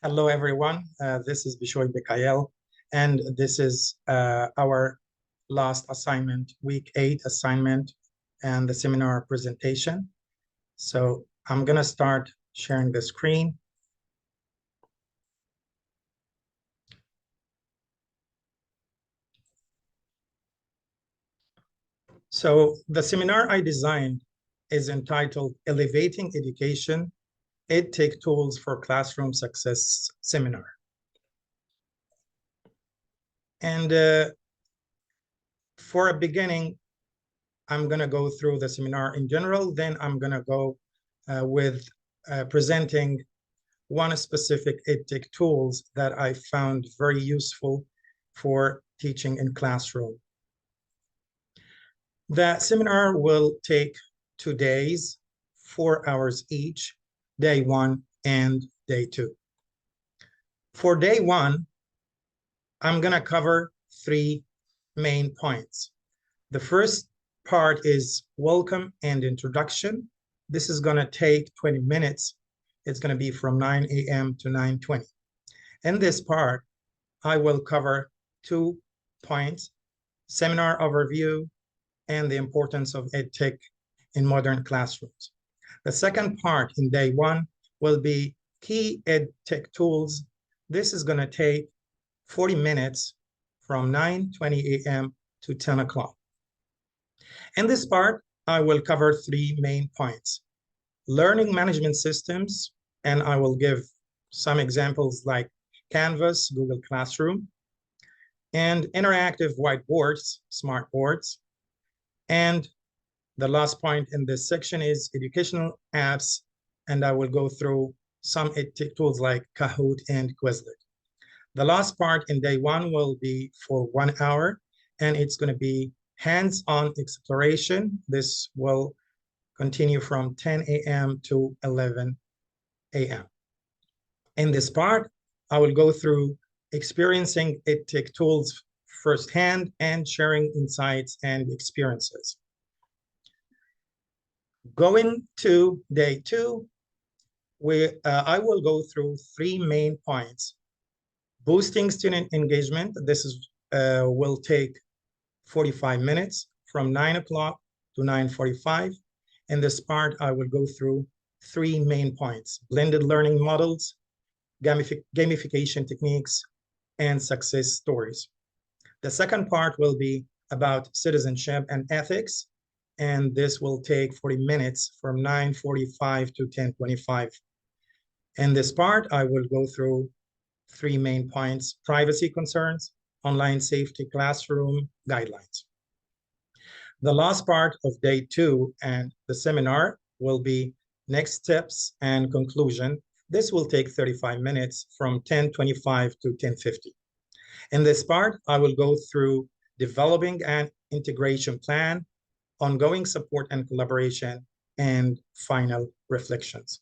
Hello, everyone. This is Bishoy Bekael, and this is our last assignment, week 8 assignment, and the seminar presentation. So I'm going to start sharing the screen. So the seminar I designed is entitled Elevating Education, EdTech Tools for Classroom Success Seminar. And for a beginning, I'm going to go through the seminar in general, then I'm going to go with presenting one specific EdTech tools that I found very useful for teaching in classroom. The seminar will take 2 days, 4 hours each, day 1 and day 2. For day 1, I'm going to cover 3 main points. The first part is welcome and introduction. This is going to take 20 minutes. It's going to be from 9 a.m. to 9:20. In this part, I will cover 2 points, seminar overview and the importance of EdTech in modern classrooms. The second part in day 1 will be key EdTech tools. This is going to take 40 minutes from 9:20 a.m. to 10 o'clock. In this part, I will cover 3 main points. Learning management systems, and I will give some examples like Canvas, Google Classroom, and interactive whiteboards, smart boards. And the last point in this section is educational apps, and I will go through some EdTech tools like Kahoot and Quizlet. The last part in day 1 will be for 1 hour, and it's going to be hands-on exploration. This will continue from 10 a.m. to 11 a.m. In this part, I will go through experiencing EdTech tools firsthand and sharing insights and experiences. Going to day 2, I will go through 3 main points. Boosting student engagement. This will take 45 minutes from 9 o'clock to 9:45. In this part, I will go through 3 main points: blended learning models, gamification techniques, and success stories. The second part will be about citizenship and ethics, and this will take 40 minutes from 9:45 to 10:25. In this part, I will go through 3 main points: privacy concerns, online safety classroom guidelines. The last part of day 2 and the seminar will be next steps and conclusion. This will take 35 minutes from 10:25 to 10:50. In this part, I will go through developing an integration plan, ongoing support and collaboration, and final reflections.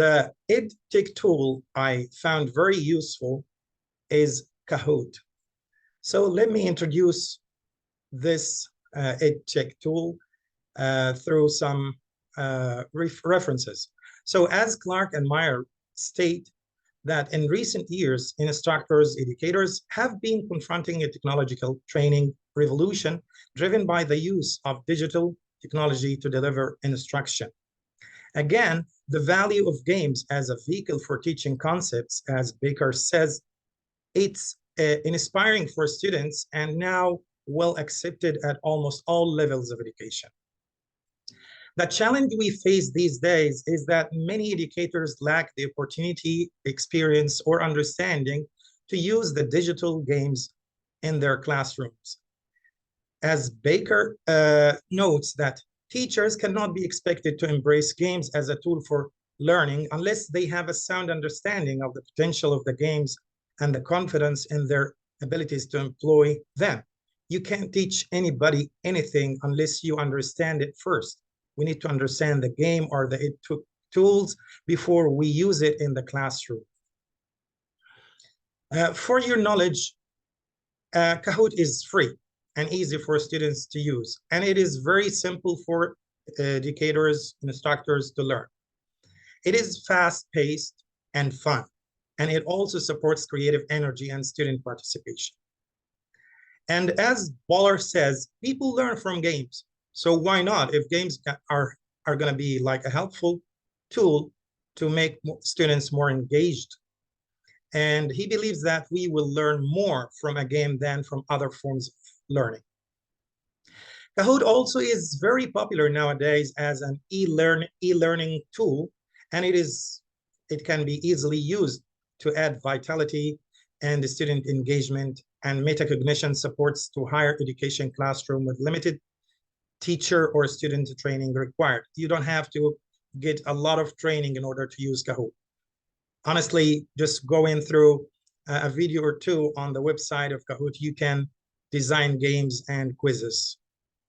The EdTech tool I found very useful is Kahoot. So let me introduce this EdTech tool through some references. So as Clark and Meyer state that in recent years, instructors, educators have been confronting a technological training revolution driven by the use of digital technology to deliver instruction. Again, the value of games as a vehicle for teaching concepts, as Baker says, it's inspiring for students and now well accepted at almost all levels of education. The challenge we face these days is that many educators lack the opportunity, experience, or understanding to use the digital games in their classrooms. As Baker notes that teachers cannot be expected to embrace games as a tool for learning unless they have a sound understanding of the potential of the games and the confidence in their abilities to employ them. You can't teach anybody anything unless you understand it first. We need to understand the game or the tools before we use it in the classroom. For your knowledge, Kahoot is free and easy for students to use, and it is very simple for educators and instructors to learn. It is fast-paced and fun. And it also supports creative energy and student participation. And as Waller says, people learn from games. So why not? If games are going to be like a helpful tool to make students more engaged. And he believes that we will learn more from a game than from other forms of learning. Kahoot also is very popular nowadays as an e-learning tool, and it can be easily used to add vitality and student engagement, and metacognition supports to higher education classroom with limited teacher or student training required. You don't have to get a lot of training in order to use Kahoot. Honestly, just going through a video or two on the website of Kahoot, you can design games and quizzes.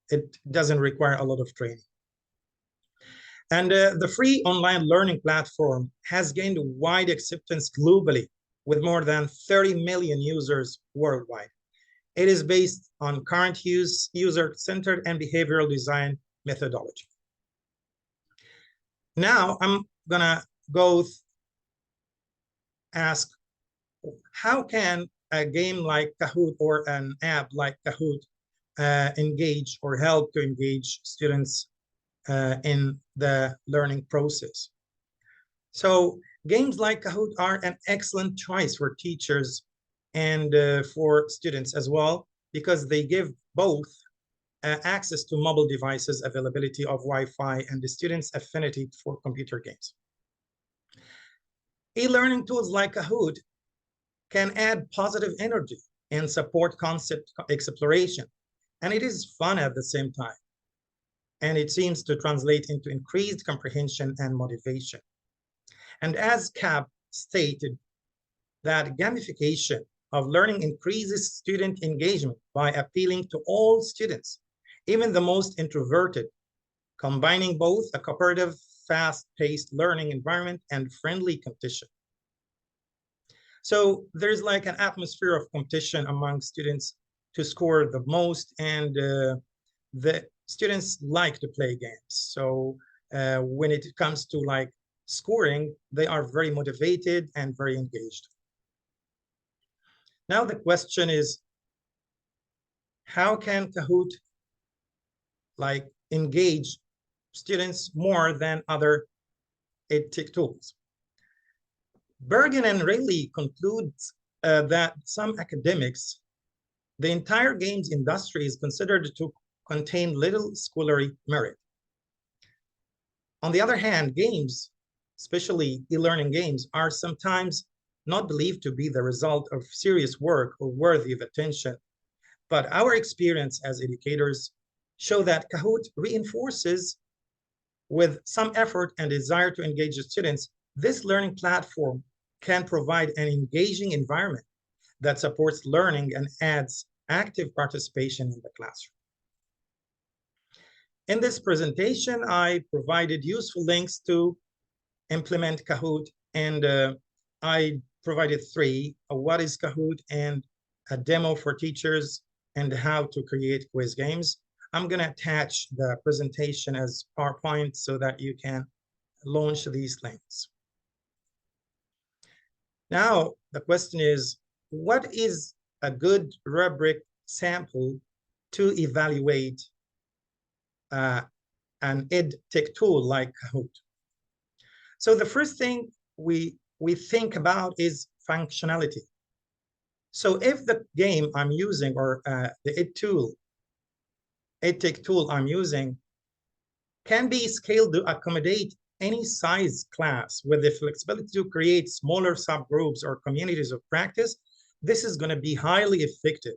It doesn't require a lot of training. And the free online learning platform has gained wide acceptance globally with more than 30 million users worldwide. It is based on current user-centered and behavioral design methodology. Now I'm gonna go ask, how can a game like Kahoot or an app like Kahoot engage or help to engage students in the learning process? So games like Kahoot are an excellent choice for teachers and for students as well, because they give both access to mobile devices, availability of Wi-Fi, and the students' affinity for computer games. E-learning tools like Kahoot can add positive energy and support concept exploration, and it is fun at the same time. And it seems to translate into increased comprehension and motivation. And as Cap stated, that gamification of learning increases student engagement by appealing to all students, even the most introverted, combining both a cooperative, fast-paced learning environment and friendly competition. So there's like an atmosphere of competition among students to score the most, and the students like to play games. So when it comes to like scoring, they are very motivated and very engaged. Now the question is, how can Kahoot like engage students more than other EdTech tools? Bergen and Rayleigh concludes that some academics, the entire games industry is considered to contain little scholarly merit. On the other hand, games, especially e-learning games, are sometimes not believed to be the result of serious work or worthy of attention. But our experience as educators show that Kahoot reinforces, with some effort and desire to engage the students, this learning platform can provide an engaging environment that supports learning and adds active participation in the classroom. In this presentation, I provided useful links to implement Kahoot, and I provided three: what is Kahoot, and a demo for teachers, and how to create quiz games. I'm going to attach the presentation as PowerPoint so that you can launch these links. Now, the question is, what is a good rubric sample to evaluate an EdTech tool like Kahoot? So the first thing we think about is functionality. So if the game I'm using, or the EdTech tool I'm using, can be scaled to accommodate any size class with the flexibility to create smaller subgroups or communities of practice, this is going to be highly effective.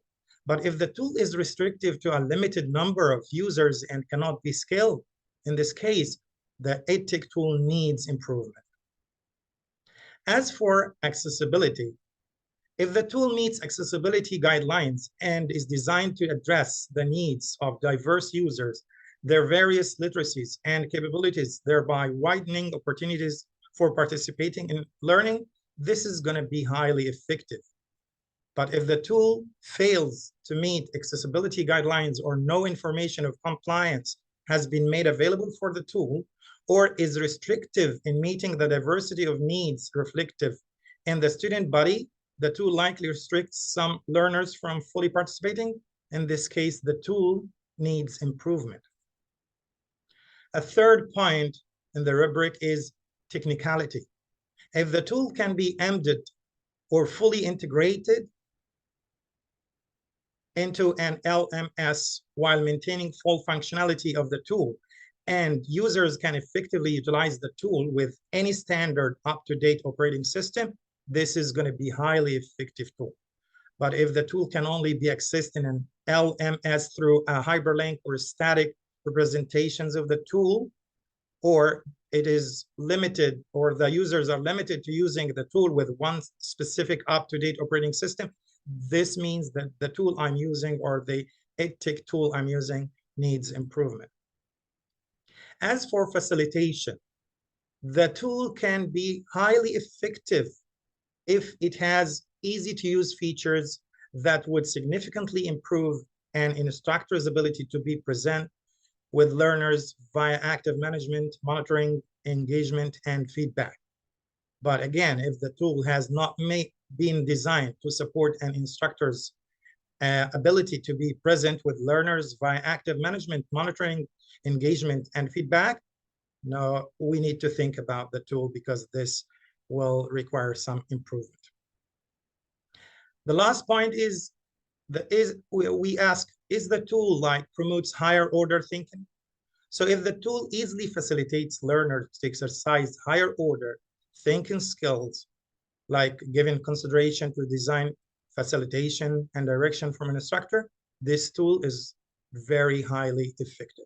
But if the tool is restrictive to a limited number of users and cannot be scaled, in this case, the EdTech tool needs improvement. As for accessibility, if the tool meets accessibility guidelines and is designed to address the needs of diverse users, their various literacies and capabilities, thereby widening opportunities for participating in learning, this is going to be highly effective. But if the tool fails to meet accessibility guidelines, or no information of compliance has been made available for the tool, or is restrictive in meeting the diversity of needs reflective in the student body, the tool likely restricts some learners from fully participating. In this case, the tool needs improvement. A third point in the rubric is technicality. If the tool can be embedded or fully integrated into an LMS while maintaining full functionality of the tool, and users can effectively utilize the tool with any standard up-to-date operating system, this is going to be highly effective tool. But if the tool can only be accessed in an LMS through a hyperlink or static representations of the tool, or it is limited, or the users are limited to using the tool with one specific up-to-date operating system, this means that the tool I'm using or the EdTech tool I'm using needs improvement. As for facilitation, the tool can be highly effective if it has easy-to-use features that would significantly improve an instructor's ability to be present with learners via active management, monitoring, engagement, and feedback. But again, if the tool has not been designed to support an instructor's ability to be present with learners via active management, monitoring, engagement, and feedback, no, we need to think about the tool because this will require some improvement. The last point is, we ask, is the tool like promotes higher order thinking? So if the tool easily facilitates learners to exercise higher order thinking skills, like giving consideration to design, facilitation, and direction from an instructor, this tool is very highly effective.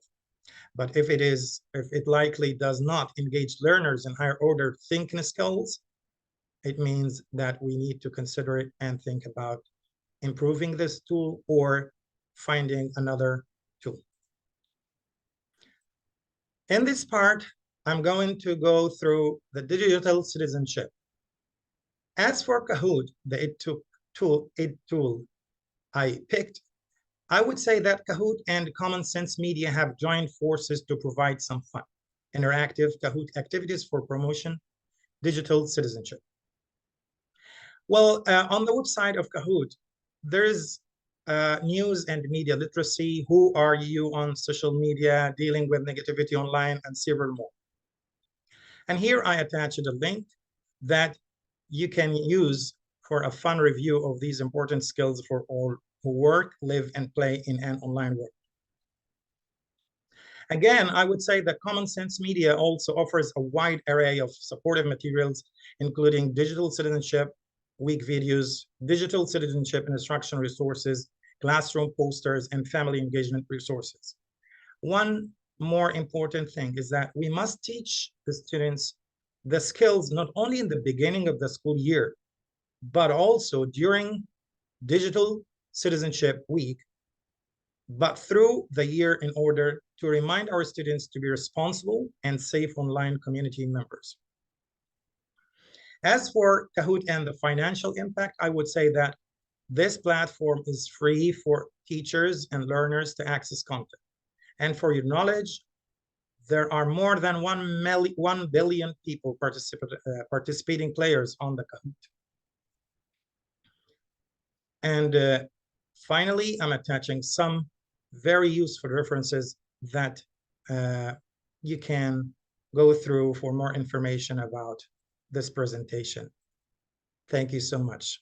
But if it likely does not engage learners in higher order thinking skills, it means that we need to consider it and think about improving this tool or finding another tool. In this part, I'm going to go through the digital citizenship. As for Kahoot, the ed tool I picked, I would say that Kahoot and Common Sense Media have joined forces to provide some fun, interactive Kahoot activities for promotion digital citizenship. Well, on the website of Kahoot, there is news and media literacy, who are you on social media, dealing with negativity online, and several more. And here I attached a link that you can use for a fun review of these important skills for all who work, live, and play in an online world. Again, I would say that Common Sense Media also offers a wide array of supportive materials, including digital citizenship, week videos, digital citizenship and instruction resources, classroom posters, and family engagement resources. One more important thing is that we must teach the students the skills not only in the beginning of the school year, but also during Digital Citizenship Week, but through the year, in order to remind our students to be responsible and safe online community members. As for Kahoot and the financial impact, I would say that this platform is free for teachers and learners to access content. And for your knowledge, there are more than 1 billion people participating players on the Kahoot. And finally, I'm attaching some very useful references that you can go through for more information about this presentation. Thank you so much.